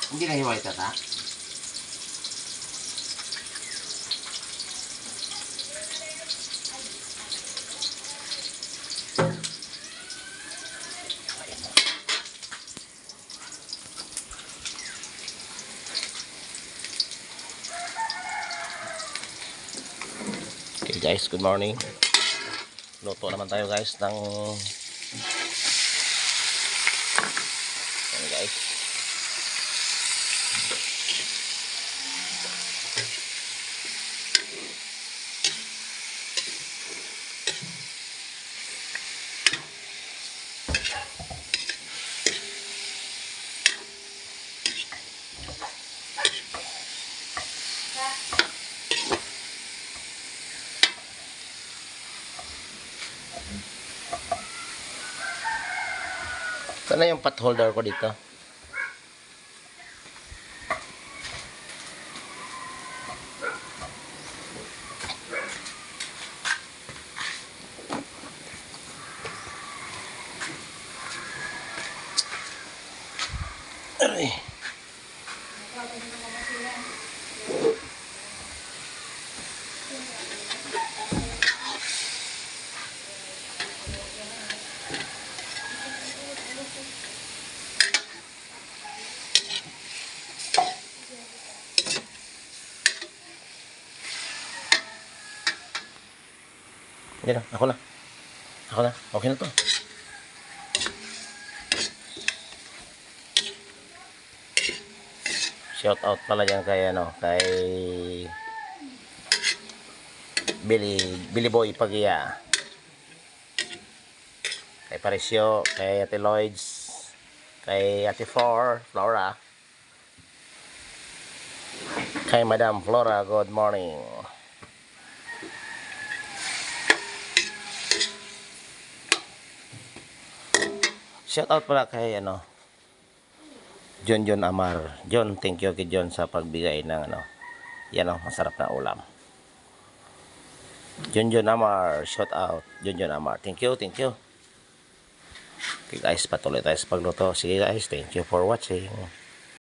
Hindi na hiwalay tata. Okay guys, good morning. Luto naman tayo guys ng ano guys. Sana yung pot holder ko dito. Aray. Yan na, ako na. Ako na. Okay na to. Shout out pala dyan kay ano, kay Billy Boy Pagia. Kay Parisio, kay Ate Lloyds, kay Ate Flora. Kay Madam Flora, good morning. Shout out pala kay ano, John Amar. John, thank you kay John sa pagbigay ng ano, yan o, masarap na ulam. John Amar, shout out. John Amar, thank you. Okay guys, patuloy tayo sa pagluto. Sige guys, thank you for watching.